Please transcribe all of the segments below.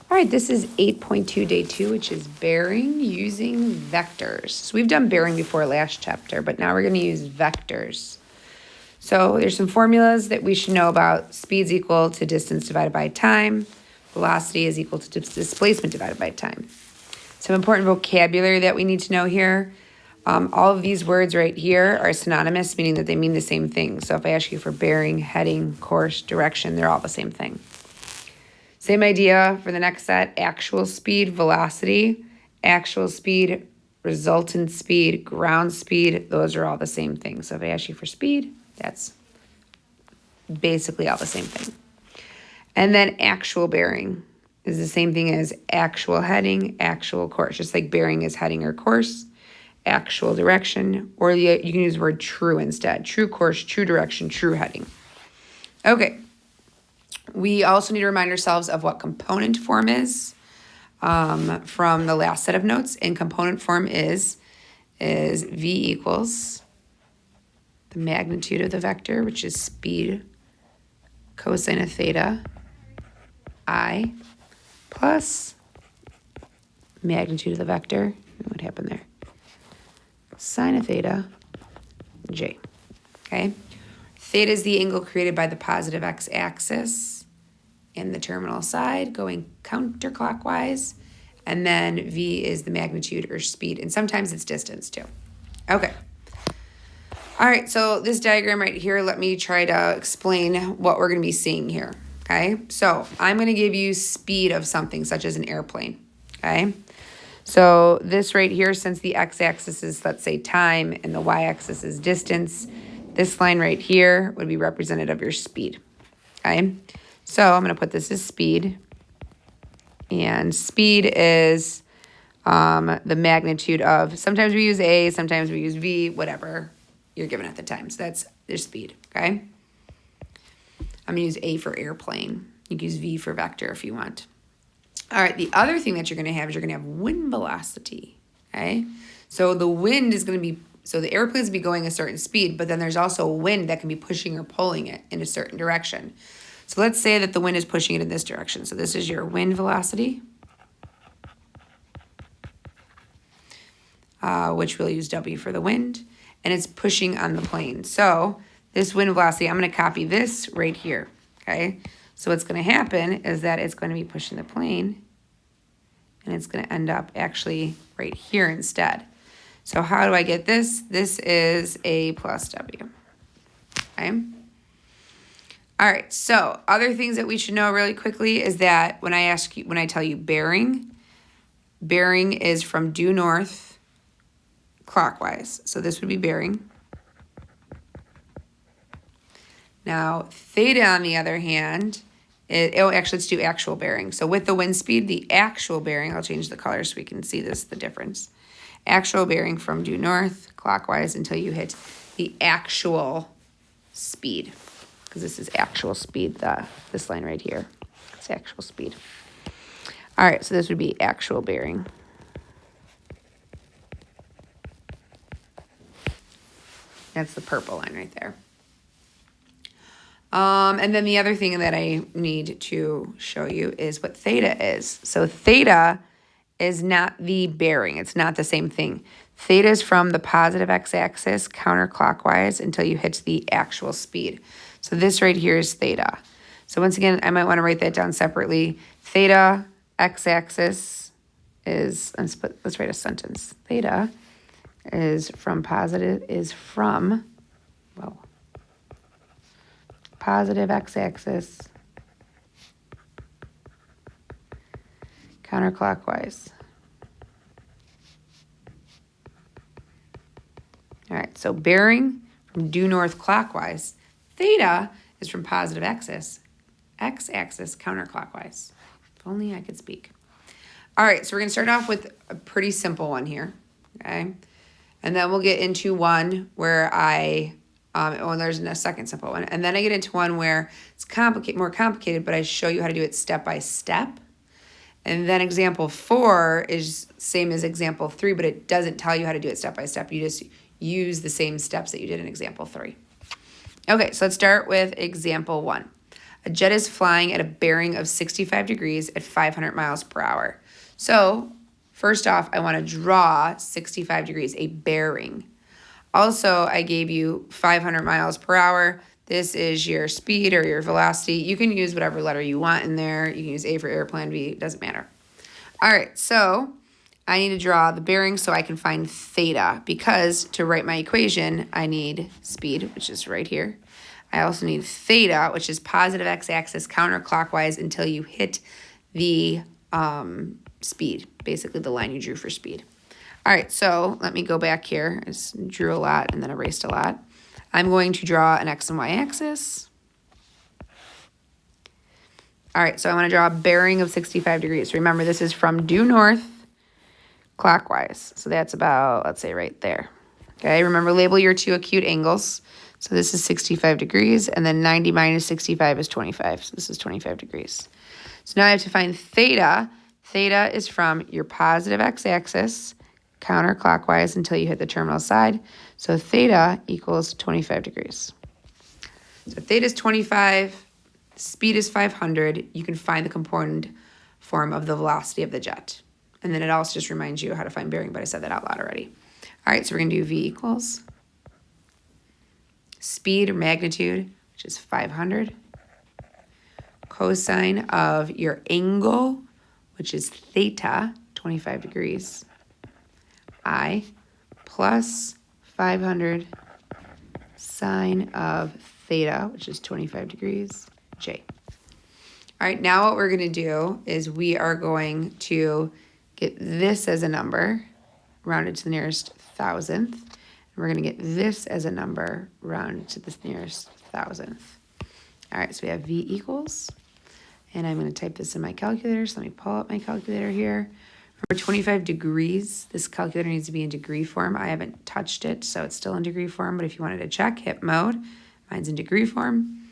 All right, this is 8.2, day 2, which is bearing using vectors. So we've done bearing before last chapter, but now we're going to use vectors. So there's some formulas that we should know about. Speed is equal to distance divided by time. Velocity is equal to displacement divided by time. Some important vocabulary that we need to know here. All of these words right here are synonymous, meaning that they mean the same thing. So if I ask you for bearing, heading, course, direction, they're all the same thing. Same idea for the next set: actual speed, velocity, actual speed, resultant speed, ground speed. Those are all the same thing. So if I ask you for speed, that's basically all the same thing. And then actual bearing is the same thing as actual heading, actual course. Just like bearing is heading or course, actual direction, or you can use the word true instead. True course, true direction, true heading. Okay. We also need to remind ourselves of what component form is from the last set of notes. And component form is V equals the magnitude of the vector, which is speed cosine of theta I plus magnitude of the vector. What happened there? Sine of theta J. Okay. Theta is the angle created by the positive x-axis in the terminal side going counterclockwise. And then V is the magnitude or speed. And sometimes it's distance too. Okay. All right, so this diagram right here, let me try to explain what we're going to be seeing here. Okay, so I'm going to give you speed of something such as an airplane. Okay, so this right here, since the x-axis is, let's say, time and the y-axis is distance, this line right here would be representative of your speed. Okay, so I'm going to put this as speed. And speed is the magnitude of, sometimes we use A, sometimes we use V, whatever you're given at the time. So that's their speed, okay? I'm going to use A for airplane. You can use V for vector if you want. All right, the other thing that you're going to have is you're going to have wind velocity, okay? So the wind is going to be, so the airplane is going to be going a certain speed, but then there's also wind that can be pushing or pulling it in a certain direction. So let's say that the wind is pushing it in this direction. So this is your wind velocity, which we'll use W for the wind, and it's pushing on the plane. So this wind velocity, I'm going to copy this right here, okay? So what's going to happen is that it's going to be pushing the plane, and it's going to end up actually right here instead. So how do I get this? This is A plus W, okay? All right, so other things that we should know really quickly is that when I tell you bearing, bearing is from due north clockwise. So this would be bearing. Now, theta, on the other hand, actually, let's do actual bearing. So with the wind speed, the actual bearing, I'll change the color so we can see the difference. Actual bearing from due north clockwise until you hit the actual speed. Because this is actual speed, this line right here. It's actual speed. All right, so this would be actual bearing. That's the purple line right there. And then the other thing that I need to show you is what theta is. So theta is not the bearing. It's not the same thing. Theta is from the positive x-axis counterclockwise until you hit the actual speed. So this right here is theta. So once again, I might want to write that down separately. Theta, x-axis is, let's write a sentence. Theta is from positive x-axis counterclockwise. All right, so bearing from due north clockwise. Theta is from positive x-axis counterclockwise. If only I could speak. All right, so we're going to start off with a pretty simple one here, okay? And then we'll get into one where there's a second simple one. And then I get into one where it's more complicated, but I show you how to do it step by step. And then example 4 is same as example 3, but it doesn't tell you how to do it step by step. You just use the same steps that you did in example 3. Okay, so let's start with example 1. A jet is flying at a bearing of 65 degrees at 500 miles per hour. So first off, I want to draw 65 degrees, a bearing. Also, I gave you 500 miles per hour. This is your speed or your velocity. You can use whatever letter you want in there. You can use A for airplane, B, it doesn't matter. All right, so I need to draw the bearing so I can find theta, because to write my equation, I need speed, which is right here. I also need theta, which is positive x-axis counterclockwise until you hit the speed, basically the line you drew for speed. All right, so let me go back here. I just drew a lot and then erased a lot. I'm going to draw an x and y axis. All right, so I want to draw a bearing of 65 degrees. Remember, this is from due north clockwise. So that's about, let's say, right there. Okay, remember, label your two acute angles. So this is 65 degrees, and then 90 minus 65 is 25. So this is 25 degrees. So now I have to find theta. Theta is from your positive x-axis counterclockwise until you hit the terminal side. So theta equals 25 degrees. So theta is 25, speed is 500. You can find the component form of the velocity of the jet. And then it also just reminds you how to find bearing, but I said that out loud already. All right, so we're going to do V equals speed or magnitude, which is 500, cosine of your angle, which is theta, 25 degrees, I, plus 500 sine of theta, which is 25 degrees, J. All right, now what we're going to do is we are going to get this as a number, rounded to the nearest thousandth. And we're going to get this as a number, rounded to the nearest thousandth. All right, so we have V equals, and I'm going to type this in my calculator. So let me pull up my calculator here. Remember, 25 degrees, this calculator needs to be in degree form. I haven't touched it, so it's still in degree form. But if you wanted to check, hit mode. Mine's in degree form.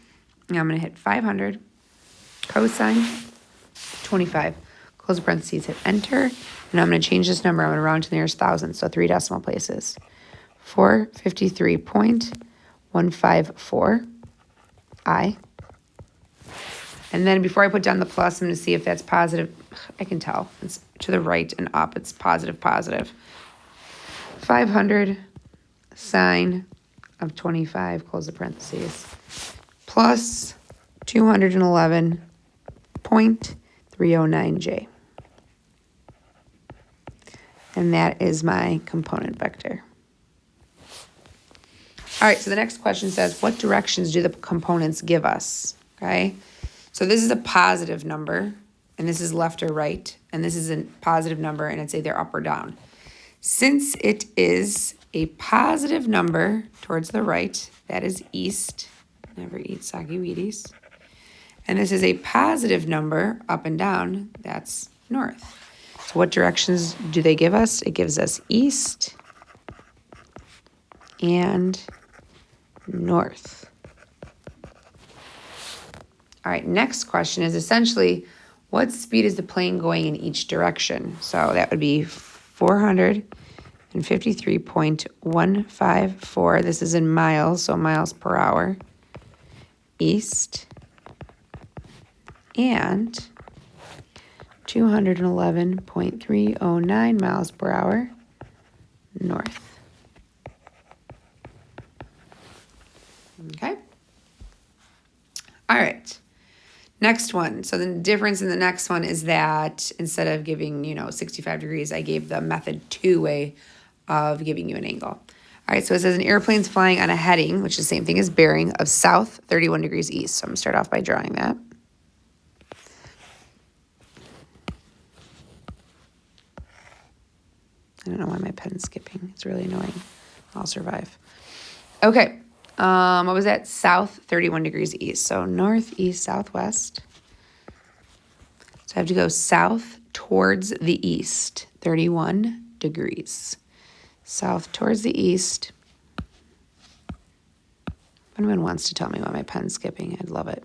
And I'm going to hit 500, cosine 25. Close parentheses, hit enter. And I'm going to change this number. I'm going to round to the nearest thousand, so 3 decimal places. 453.154 I. And then before I put down the plus, I'm going to see if that's positive. I can tell. It's to the right and up. It's positive, positive. 500 sine of 25, close the parentheses, plus 211.309J. And that is my component vector. All right, so the next question says, what directions do the components give us? Okay, so this is a positive number, and this is left or right, and this is a positive number, and it's either up or down. Since it is a positive number towards the right, that is east. Never eat soggy Wheaties. And this is a positive number up and down, that's north. So what directions do they give us? It gives us east and north. All right, next question is essentially, what speed is the plane going in each direction? So that would be 453.154. This is in miles, so miles per hour, east, and 211.309 miles per hour, north. Okay. All right. Next one. So the difference in the next one is that instead of giving, 65 degrees, I gave the method 2 way of giving you an angle. All right. So it says an airplane's flying on a heading, which is the same thing as bearing, of south 31 degrees east. So I'm going to start off by drawing that. I don't know why my pen's skipping. It's really annoying. I'll survive. Okay. What was that? South 31 degrees east. So northeast, southwest. So I have to go south towards the east, 31 degrees. South towards the east. If anyone wants to tell me why my pen's skipping, I'd love it.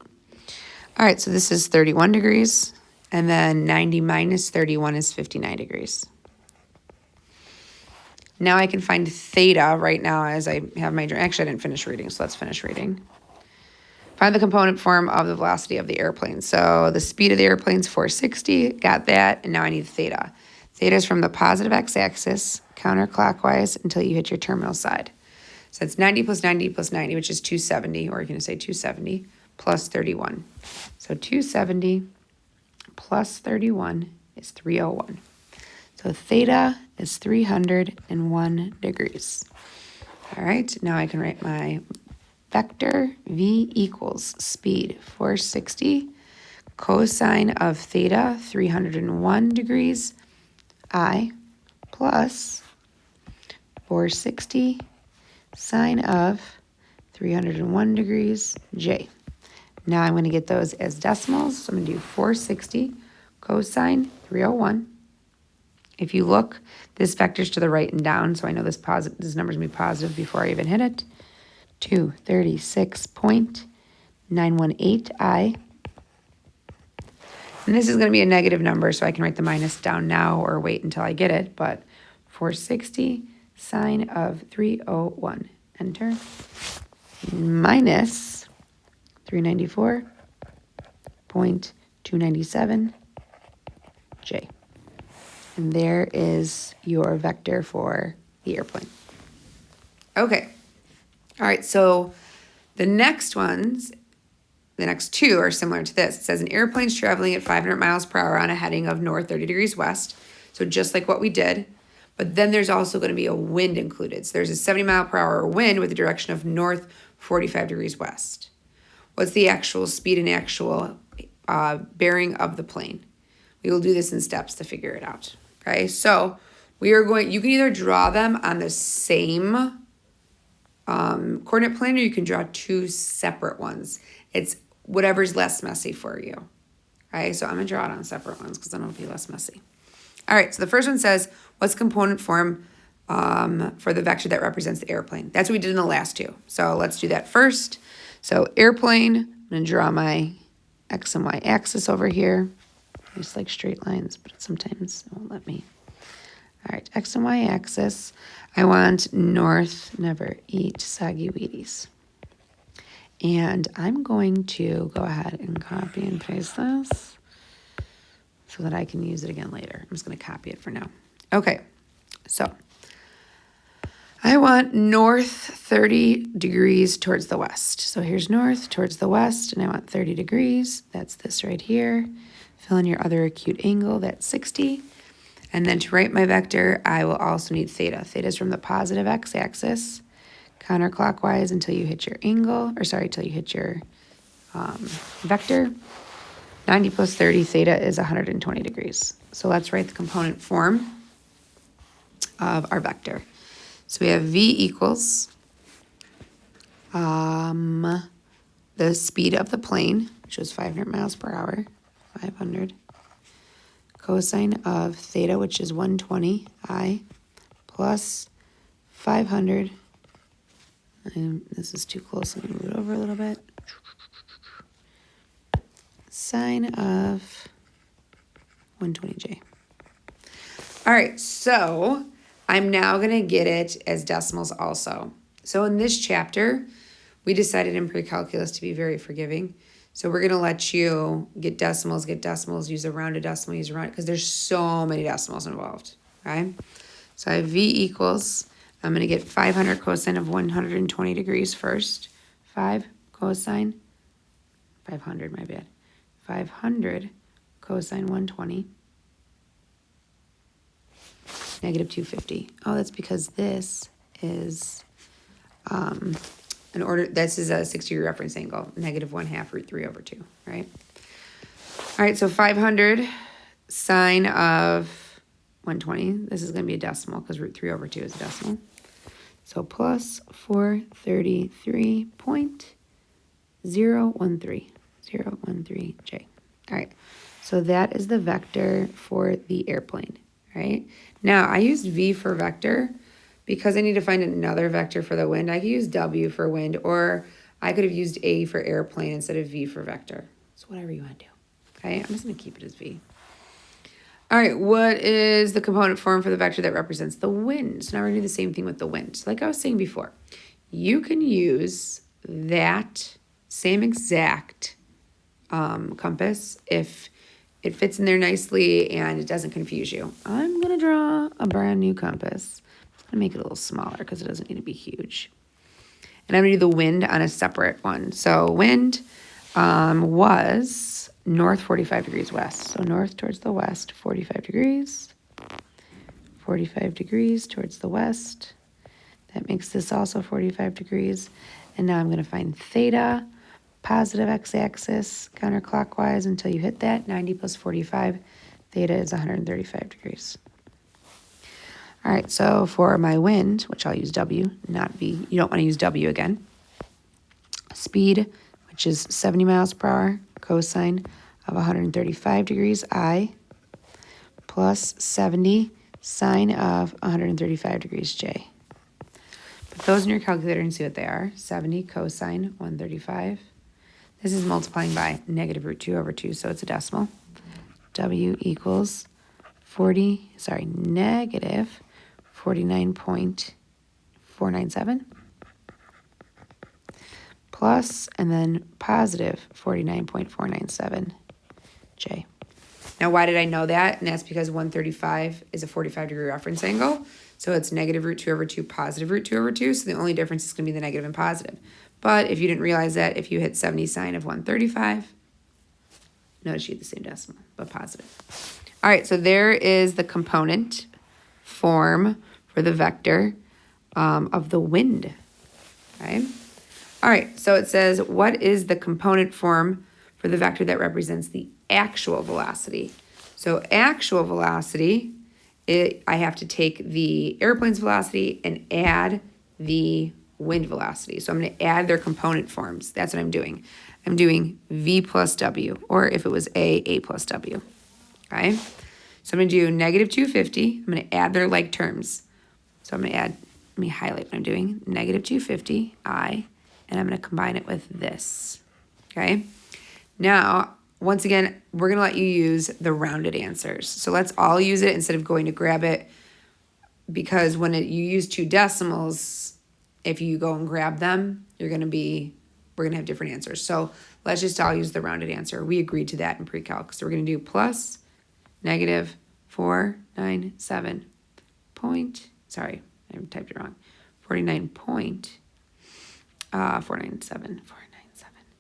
All right, so this is 31 degrees. And then 90 minus 31 is 59 degrees. Now I can find theta right now as I have my, actually I didn't finish reading, so let's finish reading. Find the component form of the velocity of the airplane. So the speed of the airplane is 460. Got that. And now I need theta. Theta is from the positive x-axis counterclockwise until you hit your terminal side. So it's 90 plus 90 plus 90, which is 270, or you can say 270 plus 31. So 270 plus 31 is 301. So theta is 301 degrees. All right, now I can write my vector v equals speed 460 cosine of theta 301 degrees I plus 460 sine of 301 degrees j. Now I'm going to get those as decimals. So I'm going to do 460 cosine 301. If you look, this vector's to the right and down, so I know this number's going to be positive before I even hit it. 236.918 I. And this is going to be a negative number, so I can write the minus down now or wait until I get it. But 460 sine of 301. Enter. Minus 394.297 J. And there is your vector for the airplane. Okay. All right, so the next two are similar to this. It says an airplane's traveling at 500 miles per hour on a heading of north 30 degrees west. So just like what we did. But then there's also going to be a wind included. So there's a 70 mile per hour wind with a direction of north 45 degrees west. What's the actual speed and actual bearing of the plane? We will do this in steps to figure it out. Okay, so you can either draw them on the same coordinate plane, or you can draw two separate ones. It's whatever's less messy for you. Okay, so I'm going to draw it on separate ones because then it'll be less messy. All right, so the first one says, what's component form for the vector that represents the airplane? That's what we did in the last two. So let's do that first. So airplane, I'm going to draw my x and y axis over here. I just like straight lines, but sometimes it won't let me. All right, x and y axis. I want north, never eat soggy Wheaties. And I'm going to go ahead and copy and paste this so that I can use it again later. I'm just going to copy it for now. Okay, so I want north 30 degrees towards the west. So here's north towards the west, and I want 30 degrees. That's this right here. Fill in your other acute angle, that's 60. And then to write my vector, I will also need theta. Theta is from the positive x-axis, counterclockwise until you hit your angle, until you hit your vector. 90 plus 30, theta is 120 degrees. So let's write the component form of our vector. So we have v equals the speed of the plane, which was 500 miles per hour, 500, cosine of theta, which is 120 I, plus 500, and this is too close, let me move it over a little bit, sine of 120J. All right, so I'm now going to get it as decimals also. So in this chapter, we decided in pre-calculus to be very forgiving. So we're going to let you get decimals, use a rounded decimal, use a rounded, because there's so many decimals involved, okay? So I have v equals, I'm going to get 500 cosine of 120 degrees first. 5 cosine, 500, my bad. 500 cosine 120, negative 250. Oh, that's because this is this is a 60-degree reference angle, negative 1/2 root 3 over 2, right? All right, so 500 sine of 120. This is going to be a decimal because root 3 over 2 is a decimal. So plus 433.013 J. All right, so that is the vector for the airplane, right? Now, I used V for vector because I need to find another vector for the wind. I could use W for wind, or I could have used A for airplane instead of V for vector. So whatever you want to do, okay? I'm just going to keep it as V. All right, what is the component form for the vector that represents the wind? So now we're going to do the same thing with the wind. So like I was saying before, you can use that same exact compass if it fits in there nicely and it doesn't confuse you. I'm going to draw a brand new compass. I'm going to make it a little smaller because it doesn't need to be huge. And I'm going to do the wind on a separate one. So wind was north 45 degrees west. So north towards the west, 45 degrees. 45 degrees towards the west. That makes this also 45 degrees. And now I'm going to find theta, positive x-axis, counterclockwise until you hit that. 90 plus 45, theta is 135 degrees. All right, so for my wind, which I'll use W, not V. You don't want to use W again. Speed, which is 70 miles per hour, cosine of 135 degrees I, plus 70, sine of 135 degrees J. Put those in your calculator and see what they are. 70 cosine 135. This is multiplying by negative root 2 over 2, so it's a decimal. W equals negative 49.497 plus, and then positive 49.497 J. Now, why did I know that? And that's because 135 is a 45-degree reference angle. So it's negative root 2 over 2, positive root 2 over 2. So the only difference is going to be the negative and positive. But if you didn't realize that, if you hit 70 sine of 135, notice you get the same decimal, but positive. All right, so there is the component form for the vector of the wind. Okay. All right, so it says, what is the component form for the vector that represents the actual velocity? So actual velocity, I have to take the airplane's velocity and add the wind velocity. So I'm going to add their component forms. That's what I'm doing. I'm doing V plus W, or if it was A plus W. Okay? So I'm going to do negative 250. I'm going to add their like terms. So I'm going to add, let me highlight what I'm doing, negative 250, I, and I'm going to combine it with this. Okay? Now, once again, we're going to let you use the rounded answers. So let's all use it instead of going to grab it, because when you use two decimals, if you go and grab them, we're going to have different answers. So let's just all use the rounded answer. We agreed to that in pre-calc. So we're going to do plus negative 497 point, sorry, I typed it wrong, 497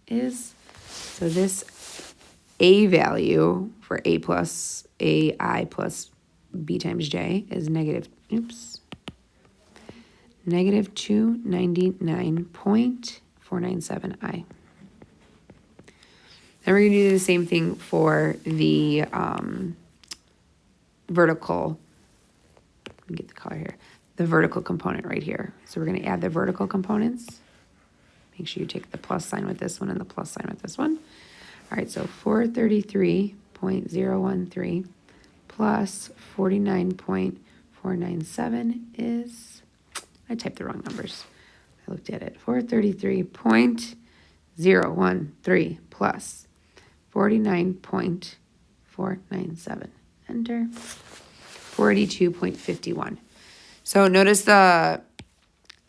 is, so this A value for A plus AI plus B times J is negative 299.497 I. Then we're going to do the same thing for the vertical, let me get the color here, the vertical component right here. So we're going to add the vertical components. Make sure you take the plus sign with this one and the plus sign with this one. All right, so 433.013 plus 49.497 is, I typed the wrong numbers. I looked at it. 433.013 plus 49.497. Enter. 42.51. So notice the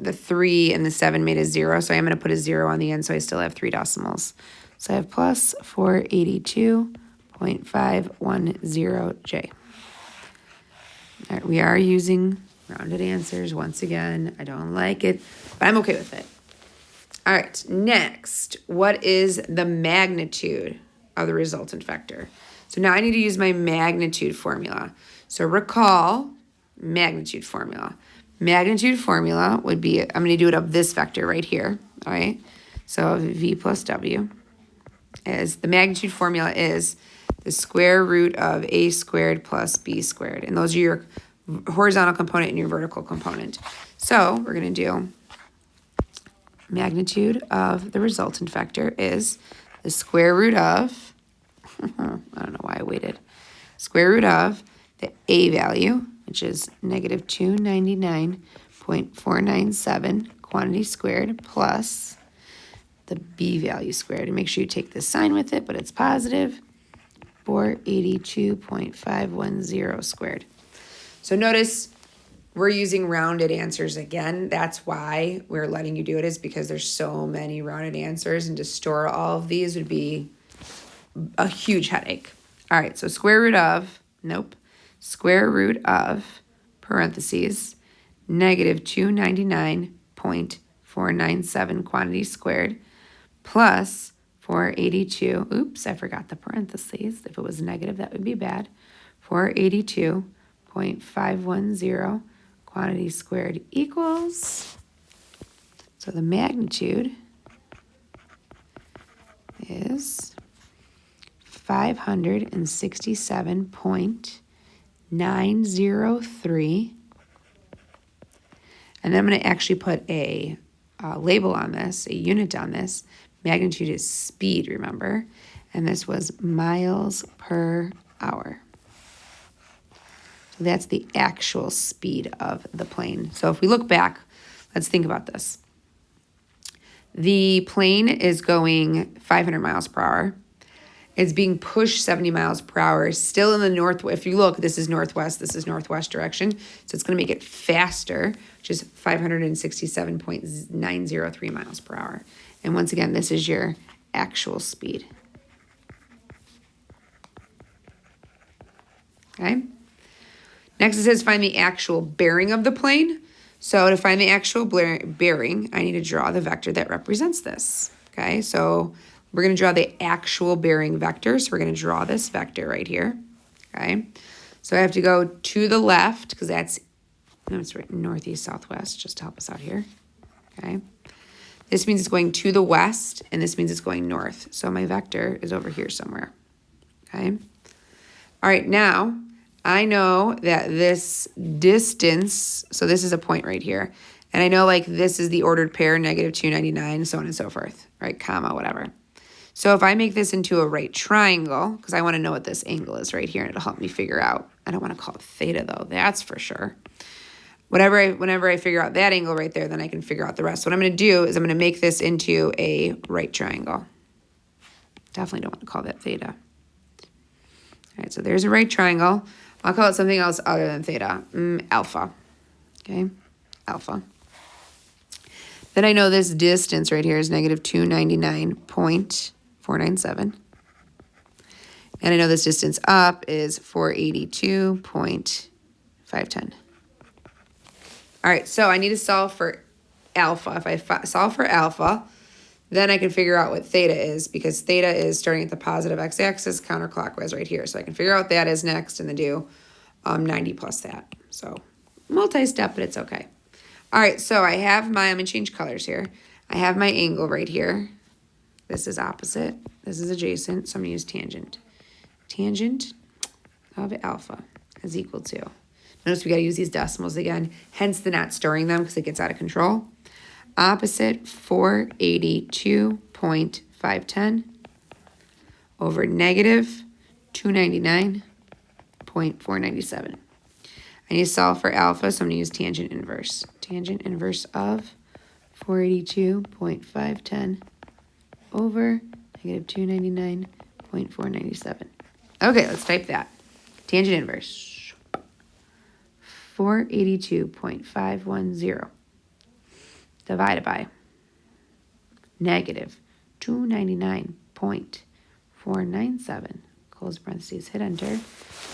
3 and the 7 made a 0, so I'm going to put a 0 on the end, so I still have 3 decimals. So I have plus 482.510J. All right, we are using rounded answers once again. I don't like it, but I'm okay with it. All right, next, what is the magnitude of the resultant vector? So now I need to use my magnitude formula. So recall magnitude formula. Magnitude formula would be, I'm going to do it of this vector right here, all right? So V plus W is, the magnitude formula is the square root of A squared plus B squared. And those are your horizontal component and your vertical component. So we're going to do magnitude of the resultant vector is the square root of, I don't know why I waited, square root of the A value, which is negative 299.497 quantity squared, plus the B value squared. And make sure you take the sign with it, but it's positive, 482.510 squared. So notice we're using rounded answers again. That's why we're letting you do it, is because there's so many rounded answers, and to store all of these would be a huge headache. All right, so square root of, parentheses, negative 299.497 quantity squared plus 482, oops, I forgot the parentheses. If it was negative, that would be bad. 482.510 quantity squared equals, so the magnitude is 567.903. And then I'm going to actually put a label on this, a unit on this. Magnitude is speed, remember? And this was miles per hour. So that's the actual speed of the plane. So if we look back, let's think about this. The plane is going 500 miles per hour. It's being pushed 70 miles per hour, still in the north. If you look, this is northwest direction. So it's going to make it faster, which is 567.903 miles per hour. And once again, this is your actual speed. Okay. Next it says find the actual bearing of the plane. So to find the actual bearing, I need to draw the vector that represents this. Okay, so we're going to draw the actual bearing vector. So we're going to draw this vector right here. Okay, so I have to go to the left because it's right northeast, southwest, just to help us out here. Okay, this means it's going to the west, and this means it's going north. So my vector is over here somewhere. Okay, all right, now I know that this distance, so this is a point right here, and I know like this is the ordered pair, negative 299, so on and so forth, right, comma, whatever. So if I make this into a right triangle, because I want to know what this angle is right here, and it'll help me figure out, I don't want to call it theta though, that's for sure. Whenever I figure out that angle right there, then I can figure out the rest. So what I'm going to do is I'm going to make this into a right triangle. Definitely don't want to call that theta. All right, so there's a right triangle. I'll call it something else other than theta, alpha, okay, alpha. Then I know this distance right here is negative 299.497. And I know this distance up is 482.510. All right, so I need to solve for alpha. If I solve for alpha, then I can figure out what theta is, because theta is starting at the positive x-axis counterclockwise right here. So I can figure out what that is next and then do 90 plus that. So multi-step, but it's okay. All right, so I have I'm going to change colors here. I have my angle right here. This is opposite. This is adjacent, so I'm going to use tangent. Tangent of alpha is equal to, notice we got to use these decimals again, hence the not storing them because it gets out of control. Opposite 482.510 over negative 299.497. I need to solve for alpha, so I'm going to use tangent inverse. Tangent inverse of 482.510 over negative 299.497. Okay, let's type that. Tangent inverse. 482.510 divided by negative 299.497, close parentheses, hit enter,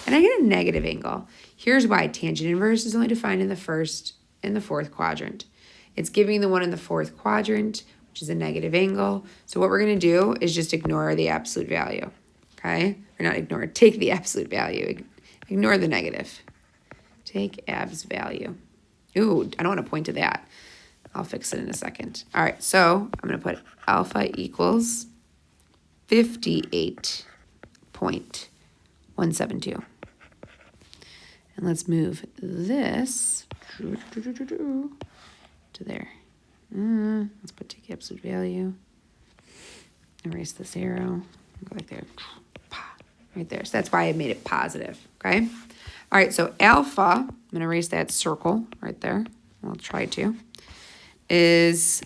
and I get a negative angle. Here's why. Tangent inverse is only defined in the first and the fourth quadrant. It's giving the one in the fourth quadrant, which is a negative angle. So what we're going to do is just ignore the absolute value, okay? Or not ignore, take the absolute value. Ignore the negative. Take abs value. Ooh, I don't want to point to that. I'll fix it in a second. All right, so I'm going to put alpha equals 58.172. And let's move this to there. Let's put take absolute value. Erase this arrow. Go like there. Right there. So that's why I made it positive, okay? All right, so alpha, I'm going to erase that circle right there. I'll try to. Is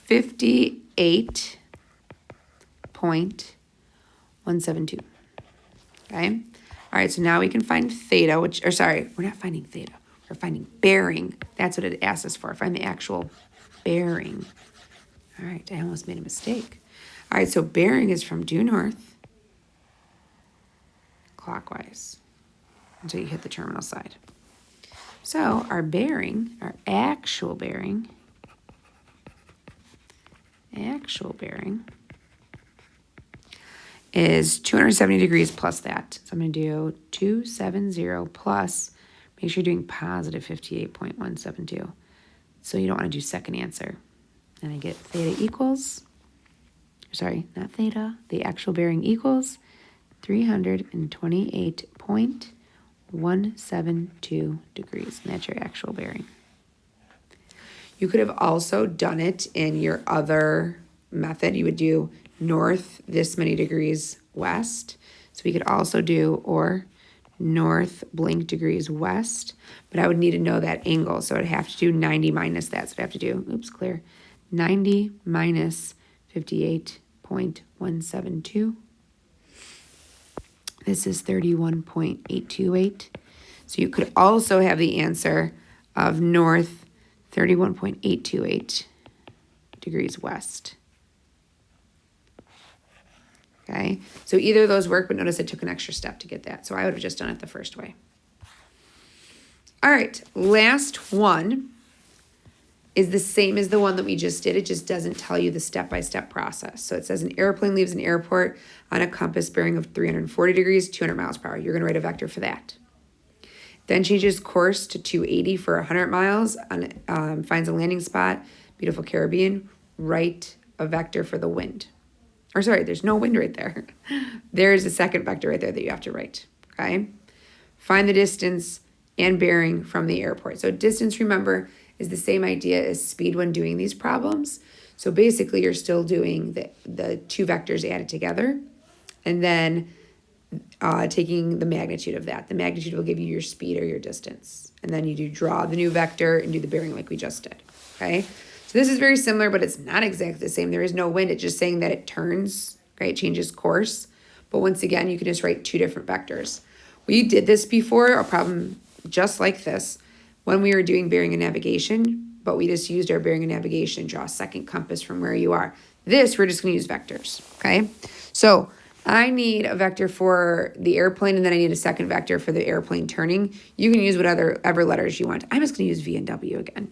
58.172. Okay? All right, so now we can find theta, we're not finding theta. or finding bearing. That's what it asks us for. Find the actual bearing. All right, I almost made a mistake. All right, so bearing is from due north clockwise until you hit the terminal side. So our bearing, our actual bearing is 270 degrees plus that. So I'm going to do 270 plus, make sure you're doing positive 58.172. So you don't want to do second answer. And I get theta equals, sorry, not theta, the actual bearing equals 328.172 degrees. And that's your actual bearing. You could have also done it in your other method. You would do north this many degrees west. So we could also do or north blank degrees west, but I would need to know that angle. So I'd have to do 90 minus that. So I'd have to do, 90 minus 58.172. This is 31.828. So you could also have the answer of north 31.828 degrees west. Okay, so either of those work, but notice it took an extra step to get that. So I would have just done it the first way. All right, last one is the same as the one that we just did. It just doesn't tell you the step-by-step process. So it says an airplane leaves an airport on a compass bearing of 340 degrees, 200 miles per hour. You're going to write a vector for that. Then changes course to 280 for 100 miles, finds a landing spot, beautiful Caribbean. Write a vector for the wind. Or sorry, there's no wind right there. There's a second vector right there that you have to write, okay? Find the distance and bearing from the airport. So distance, remember, is the same idea as speed when doing these problems. So basically, you're still doing the two vectors added together, and then taking the magnitude of that. The magnitude will give you your speed or your distance. And then you do draw the new vector and do the bearing like we just did, okay? So this is very similar, but it's not exactly the same. There is no wind. It's just saying that it turns, right? It changes course. But once again, you can just write two different vectors. We did this before, a problem just like this, when we were doing bearing and navigation, but we just used our bearing and navigation, draw a second compass from where you are. This, we're just going to use vectors, okay? So I need a vector for the airplane, and then I need a second vector for the airplane turning. You can use whatever letters you want. I'm just going to use V and W again.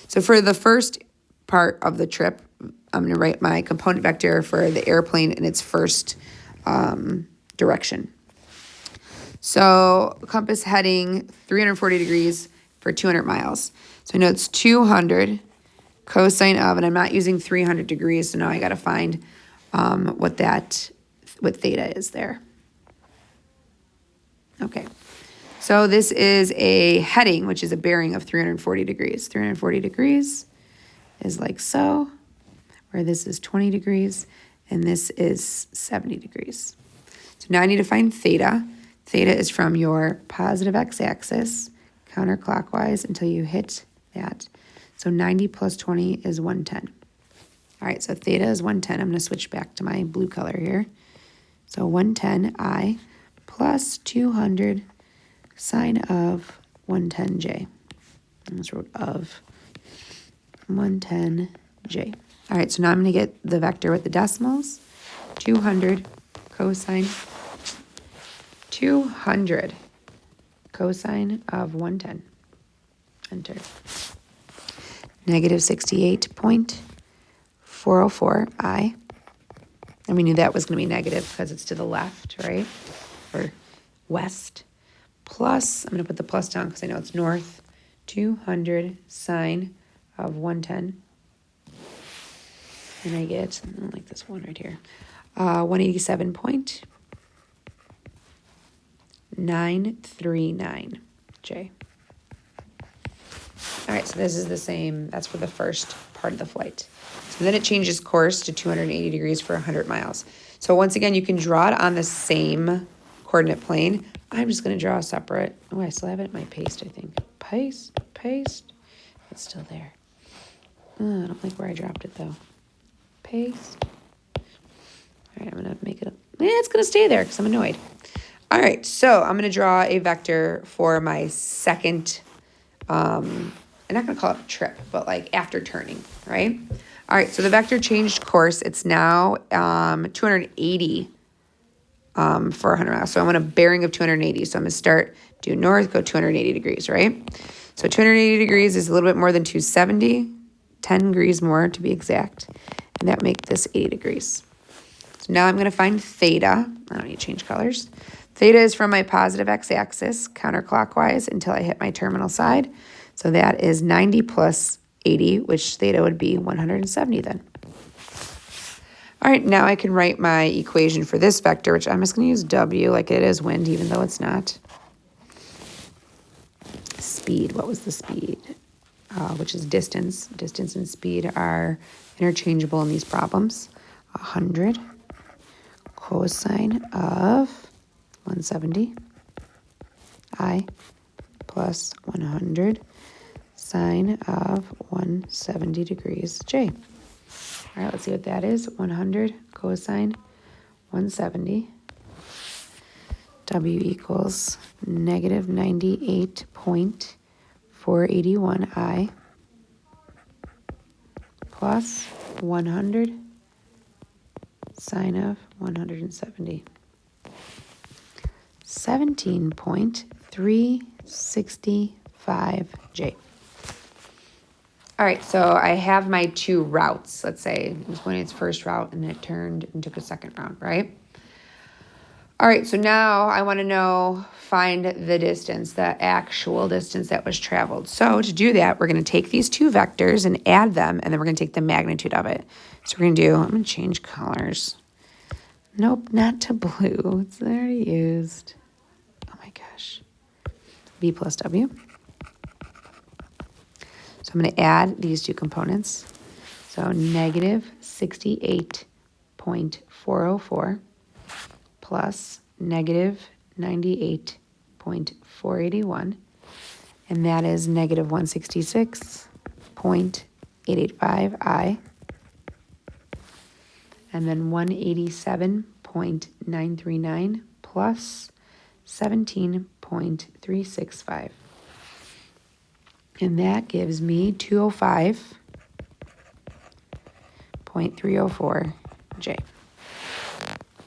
So for the first part of the trip, I'm going to write my component vector for the airplane in its first direction. So compass heading 340 degrees for 200 miles. So I know it's 200 cosine of, and I'm not using 300 degrees, so now I got to find what theta is there. Okay, so this is a heading, which is a bearing of 340 degrees. 340 degrees is like so, where this is 20 degrees, and this is 70 degrees. So now I need to find theta. Theta is from your positive x-axis, counterclockwise until you hit that. So 90 plus 20 is 110. All right, so theta is 110. I'm going to switch back to my blue color here. So 110 I plus 200 sine of 110j. I just wrote of 110j. All right, so now I'm going to get the vector with the decimals. 200 cosine of 110. Enter. Negative 68.404 I. And we knew that was going to be negative because it's to the left, right? Or west. Plus, I'm going to put the plus down because I know it's north. 200 sine of 110. And I get, I don't like this one right here, 187.939 J. All right, so this is the same. That's for the first part of the flight. So then it changes course to 280 degrees for 100 miles. So once again, you can draw it on the same coordinate plane. I'm just going to draw a separate. Oh, I still have it in my paste, I think. Paste. It's still there. Oh, I don't like where I dropped it, though. Paste. All right, I'm going to make it. It's going to stay there because I'm annoyed. All right, so I'm going to draw a vector for my second I'm not going to call it a trip, but like after turning, right? All right, so the vector changed course. It's now 280 for 100 miles. So I want a bearing of 280. So I'm going to start due north, go 280 degrees, right? So 280 degrees is a little bit more than 270, 10 degrees more to be exact. And that makes this 80 degrees. So now I'm going to find theta. I don't need to change colors. Theta is from my positive x-axis counterclockwise until I hit my terminal side. So that is 90 plus 80, which theta would be 170 then. All right, now I can write my equation for this vector, which I'm just going to use W like it is wind, even though it's not. Speed, what was the speed? Which is distance. Distance and speed are interchangeable in these problems. 100 cosine of 170 I plus 100 sine of 170 degrees J. All right, let's see what that is. 100 cosine 170. W equals negative 98.481 I plus 100 sine of 170. 17.365 J. All right, so I have my two routes. Let's say it was going its first route and it turned and took a second route, right? All right, so now I want to find the distance, the actual distance that was traveled. So to do that, we're going to take these two vectors and add them, and then we're going to take the magnitude of it. So we're going to I'm going to change colors. Nope, not to blue. It's already used. Oh my gosh. V plus W. So I'm going to add these two components. So negative 68.404 plus negative 98.481. And that is negative 166.885 I. And then 187.939 plus 17.365. And that gives me 205.304 J.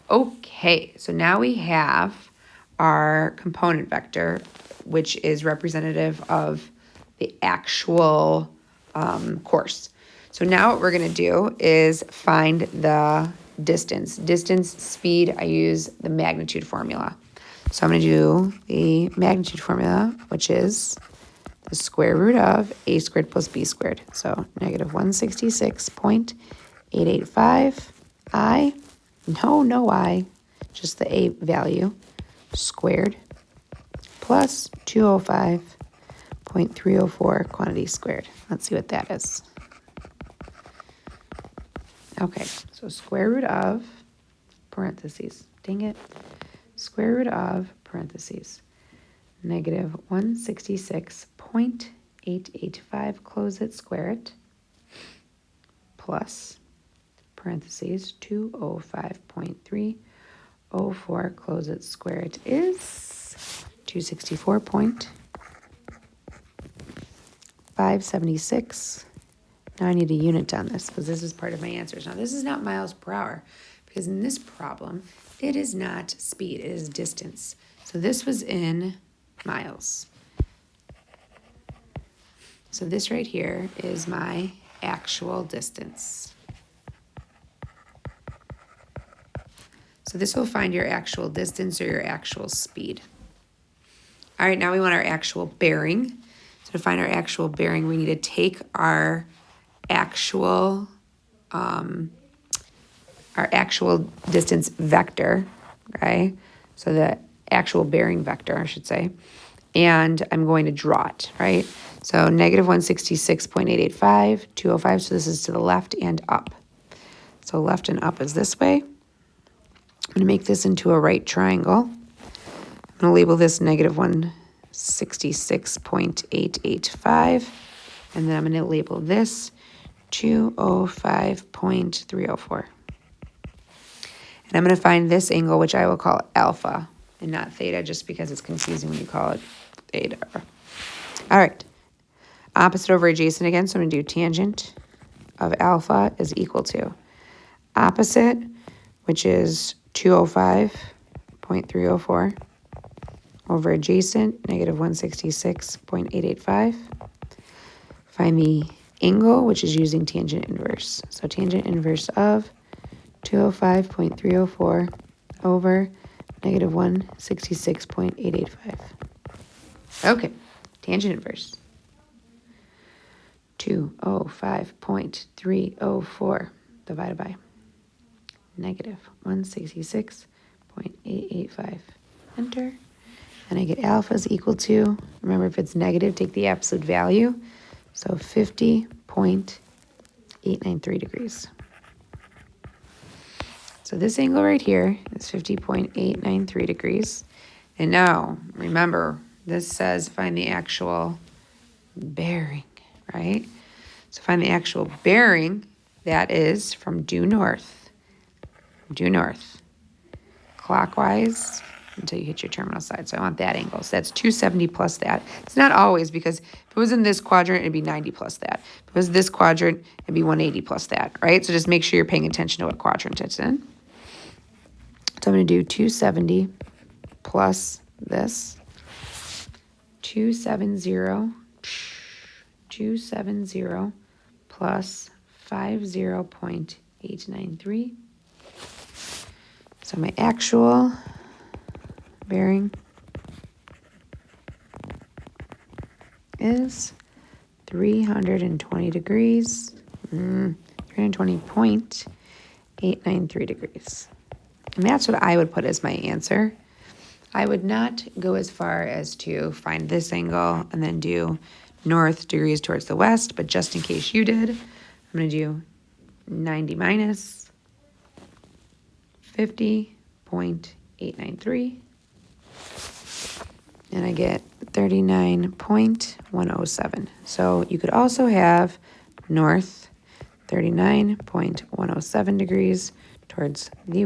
Okay, so now we have our component vector, which is representative of the actual course. So now what we're going to do is find the distance. Distance, speed, I use the magnitude formula. So I'm going to do the magnitude formula, which is the square root of a squared plus b squared. So negative 166.885 I, no I, just the a value, squared, plus 205.304 quantity squared. Let's see what that is. Okay, so square root of, parentheses, dang it, square root of, parentheses, negative 166.885, close it, square it, plus, parentheses, 205.304, close it, square it, is 264.576. Now I need a unit on this because this is part of my answers. Now this is not miles per hour because in this problem, it is not speed, it is distance. So this was in miles. So this right here is my actual distance. So this will find your actual distance or your actual speed. All right, now we want our actual bearing. So to find our actual bearing, we need to take our actual distance vector, okay? So the actual bearing vector, I should say, and I'm going to draw it, right? So negative 166.885, 205, so this is to the left and up. So left and up is this way. I'm going to make this into a right triangle. I'm going to label this negative 166.885, and then I'm going to label this 205.304. And I'm going to find this angle, which I will call alpha and not theta, just because it's confusing when you call it theta. All right. opposite over adjacent again, so I'm going to do tangent of alpha is equal to opposite, which is 205.304, over adjacent, negative 166.885. Find the angle, which is using tangent inverse. So tangent inverse of 205.304 over negative 166.885. Okay, tangent inverse. 205.304 divided by negative 166.885. Enter. And I get alpha is equal to, remember if it's negative, take the absolute value. So 50.893 degrees. So this angle right here is 50.893 degrees. And now, remember, this says find the actual bearing, right? So find the actual bearing, that is from due north, clockwise until you hit your terminal side. So I want that angle. So that's 270 plus that. It's not always, because if it was in this quadrant, it'd be 90 plus that. If it was this quadrant, it'd be 180 plus that, right? So just make sure you're paying attention to what quadrant it's in. So I'm going to do 270 plus this. 270 plus 50.893. So my actual bearing is 320 degrees, 320.893 degrees. And that's what I would put as my answer. I would not go as far as to find this angle and then do north degrees towards the west, but just in case you did, I'm going to do 90 minus 50.893, and I get 39.107. So you could also have north 39.107 degrees towards the